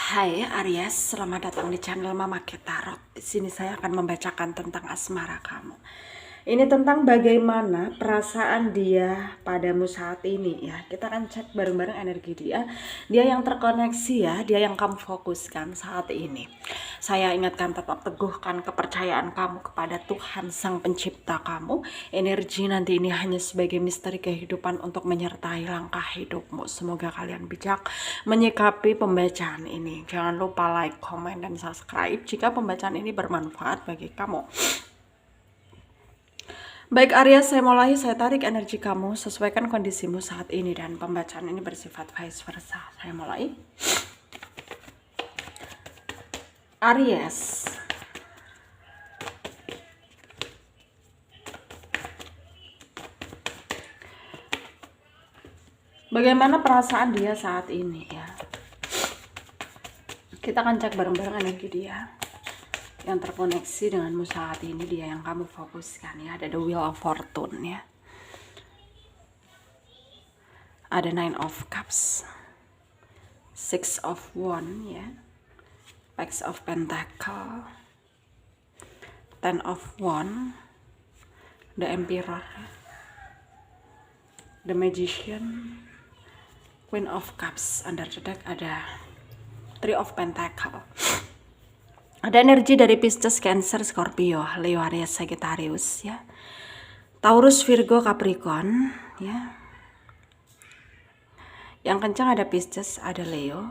Hai Aries, selamat datang di channel Mama Tarot. Di sini saya akan membacakan tentang asmara kamu. Ini tentang bagaimana perasaan dia padamu saat ini ya. Kita akan cek bareng-bareng energi dia. Dia yang terkoneksi ya, dia yang kamu fokuskan saat ini. Saya ingatkan, tetap teguhkan kepercayaan kamu kepada Tuhan Sang Pencipta kamu. Energi nanti ini hanya sebagai misteri kehidupan untuk menyertai langkah hidupmu. Semoga kalian bijak menyikapi pembacaan ini. Jangan lupa like, comment, dan subscribe jika pembacaan ini bermanfaat bagi kamu. Baik Aries, saya mulai. Saya tarik energi kamu, sesuaikan kondisimu saat ini, dan pembacaan ini bersifat vice versa. Saya mulai. Aries, bagaimana perasaan dia saat ini ya? Kita akan cek bareng-bareng energi dia yang terkoneksi denganmu saat ini, dia yang kamu fokuskan ya. Ada the Wheel of Fortune ya, ada Nine of Cups, Six of Wands ya, Page of Pentacle, Ten of Wands, the Emperor, the Magician, Queen of Cups. Under the deck ada Three of Pentacle. Ada energi dari Pisces, Cancer, Scorpio, Leo, Aries, Sagittarius ya, Taurus, Virgo, Capricorn ya. Yang kencang ada Pisces, ada Leo,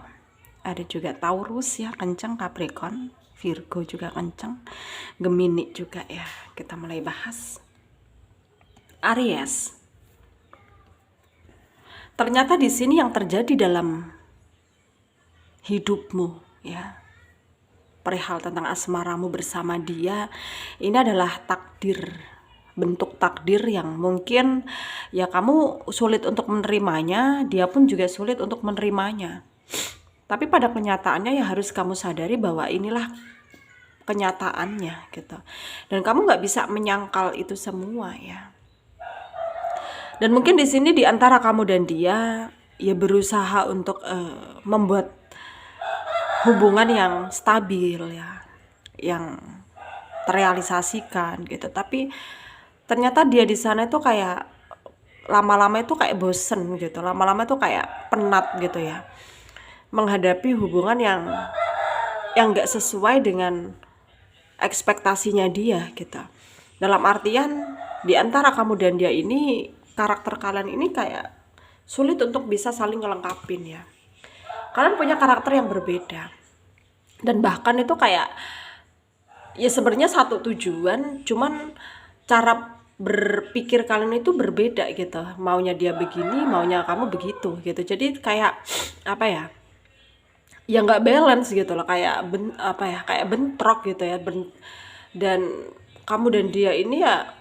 ada juga Taurus ya, kencang, Capricorn, Virgo juga kencang, Gemini juga ya. Kita mulai bahas Aries. Ternyata di sini yang terjadi dalam hidupmu ya, perihal tentang asmaramu bersama dia, ini adalah takdir, bentuk takdir yang mungkin ya kamu sulit untuk menerimanya, dia pun juga sulit untuk menerimanya. Tapi pada kenyataannya ya harus kamu sadari bahwa inilah kenyataannya gitu. Dan kamu nggak bisa menyangkal itu semua ya. Dan mungkin di sini di antara kamu dan dia ya berusaha untuk membuat hubungan yang stabil ya, yang terrealisasikan gitu. Tapi ternyata dia di sana itu kayak lama-lama itu kayak bosen gitu, lama-lama itu kayak penat gitu ya, menghadapi hubungan yang nggak sesuai dengan ekspektasinya dia gitu. Dalam artian di antara kamu dan dia ini, karakter kalian ini kayak sulit untuk bisa saling ngelengkapin ya. Kalian punya karakter yang berbeda, dan bahkan itu kayak ya sebenarnya satu tujuan, cuman cara berpikir kalian itu berbeda gitu. Maunya dia begini, maunya kamu begitu gitu. Jadi kayak apa ya, ya nggak balance gitu loh, kayak kayak bentrok gitu ya. Dan kamu dan dia ini ya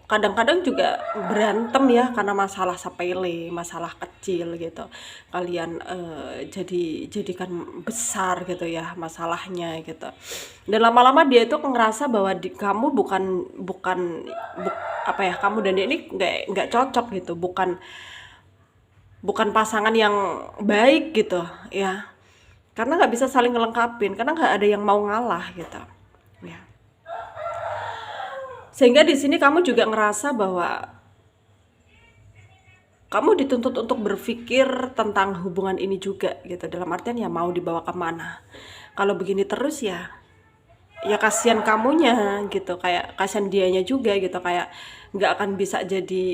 kadang-kadang juga berantem ya karena masalah sepele, masalah kecil gitu. Kalian jadikan besar gitu ya masalahnya gitu. Dan lama-lama dia itu ngerasa bahwa kamu kamu dan dia ini nggak cocok gitu, bukan pasangan yang baik gitu ya. Karena nggak bisa saling ngelengkapin, karena nggak ada yang mau ngalah gitu ya. Sehingga di sini kamu juga ngerasa bahwa kamu dituntut untuk berpikir tentang hubungan ini juga gitu. Dalam artian ya mau dibawa kemana. Kalau begini terus ya kasihan kamunya gitu, kayak kasihan dianya juga gitu, kayak nggak akan bisa jadi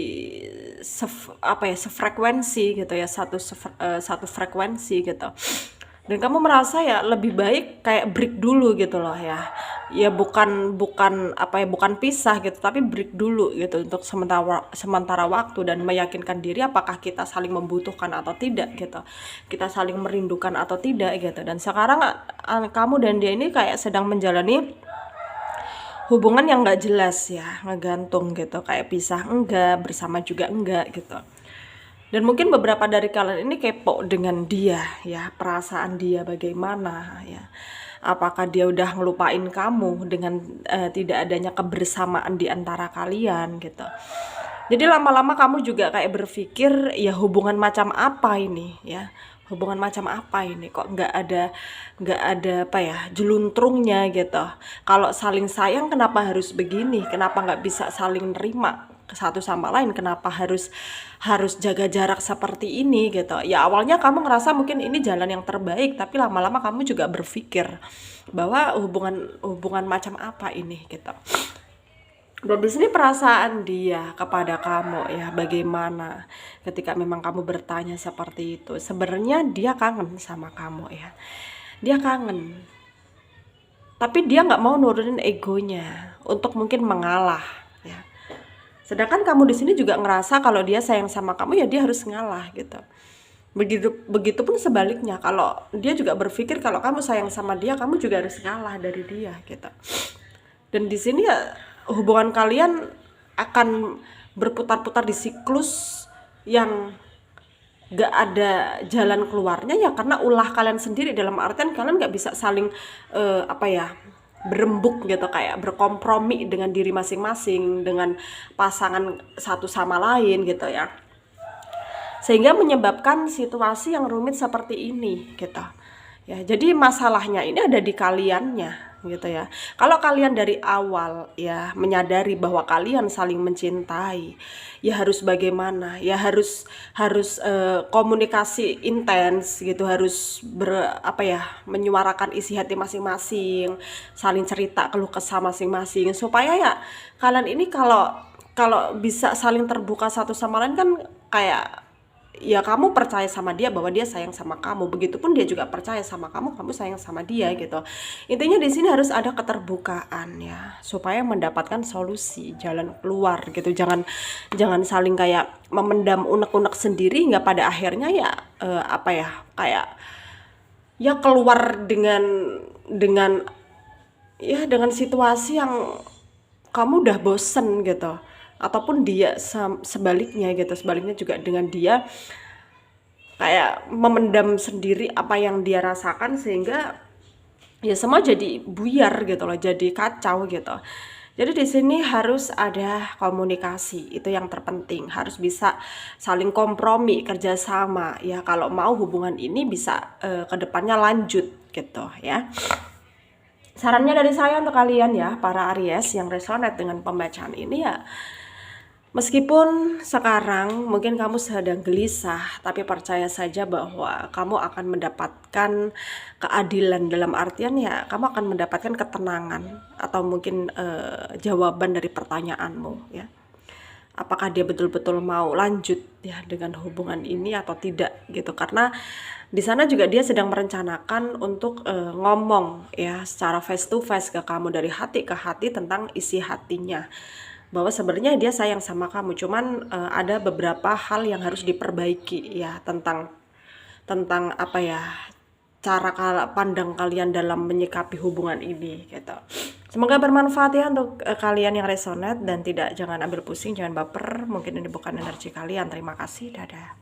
sefrekuensi gitu ya, satu frekuensi gitu. Dan kamu merasa ya lebih baik kayak break dulu gitu loh ya. Ya bukan pisah gitu, tapi break dulu gitu untuk sementara waktu, dan meyakinkan diri apakah kita saling membutuhkan atau tidak gitu. Kita saling merindukan atau tidak gitu. Dan sekarang kamu dan dia ini kayak sedang menjalani hubungan yang nggak jelas ya, ngegantung gitu, kayak pisah enggak, bersama juga enggak gitu. Dan mungkin beberapa dari kalian ini kepo dengan dia ya, perasaan dia bagaimana ya. Apakah dia udah ngelupain kamu dengan tidak adanya kebersamaan di antara kalian gitu. Jadi lama-lama kamu juga kayak berpikir ya hubungan macam apa ini ya. hubungan macam apa ini, kok nggak ada apa ya, jeluntrungnya gitu. Kalau saling sayang kenapa harus begini, kenapa nggak bisa saling nerima satu sama lain, kenapa harus harus jaga jarak seperti ini gitu. Ya awalnya kamu ngerasa mungkin ini jalan yang terbaik, tapi lama-lama kamu juga berpikir bahwa hubungan hubungan macam apa ini gitu. Dan di sini perasaan dia kepada kamu ya bagaimana ketika memang kamu bertanya seperti itu. Sebenarnya dia kangen sama kamu ya. Dia kangen. Tapi dia nggak mau nurunin egonya untuk mungkin mengalah ya. Sedangkan kamu di sini juga ngerasa kalau dia sayang sama kamu ya dia harus ngalah gitu. Begitupun sebaliknya, kalau dia juga berpikir kalau kamu sayang sama dia, kamu juga harus ngalah dari dia gitu. Dan di sini ya hubungan kalian akan berputar-putar di siklus yang gak ada jalan keluarnya ya karena ulah kalian sendiri, dalam artian kalian gak bisa saling apa ya, berembuk gitu, kayak berkompromi dengan diri masing-masing, dengan pasangan satu sama lain gitu ya, sehingga menyebabkan situasi yang rumit seperti ini gitu ya. Jadi masalahnya ini ada di kaliannya gitu ya. Kalau kalian dari awal ya menyadari bahwa kalian saling mencintai, ya harus bagaimana? Ya harus harus komunikasi intens gitu, harus apa ya, menyuarakan isi hati masing-masing, saling cerita keluh kesah masing-masing, supaya ya kalian ini kalau kalau bisa saling terbuka satu sama lain kan kayak ya kamu percaya sama dia bahwa dia sayang sama kamu, begitupun dia juga percaya sama kamu, kamu sayang sama dia gitu. Intinya di sini harus ada keterbukaan ya, supaya mendapatkan solusi, jalan keluar gitu. Jangan saling kayak memendam unek-unek sendiri, hingga pada akhirnya ya apa ya, kayak ya keluar dengan ya dengan situasi yang kamu udah bosen gitu, ataupun dia sebaliknya gitu, sebaliknya juga dengan dia kayak memendam sendiri apa yang dia rasakan, sehingga ya semua jadi buyar gitu loh, jadi kacau gitu. Jadi di sini harus ada komunikasi, itu yang terpenting, harus bisa saling kompromi, kerjasama ya kalau mau hubungan ini bisa kedepannya lanjut gitu ya. Sarannya dari saya untuk kalian ya, para Aries yang resonate dengan pembacaan ini ya, meskipun sekarang mungkin kamu sedang gelisah, tapi percaya saja bahwa kamu akan mendapatkan keadilan, dalam artian ya kamu akan mendapatkan ketenangan atau mungkin jawaban dari pertanyaanmu ya. Apakah dia betul-betul mau lanjut ya dengan hubungan ini atau tidak gitu, karena di sana juga dia sedang merencanakan untuk ngomong ya secara face to face ke kamu, dari hati ke hati, tentang isi hatinya, bahwa sebenarnya dia sayang sama kamu, cuman ada beberapa hal yang harus diperbaiki ya, tentang apa ya, cara pandang kalian dalam menyikapi hubungan ini gitu. Semoga bermanfaat ya untuk kalian yang resonate, dan jangan ambil pusing, jangan baper, mungkin ini bukan energi kalian. Terima kasih, dadah.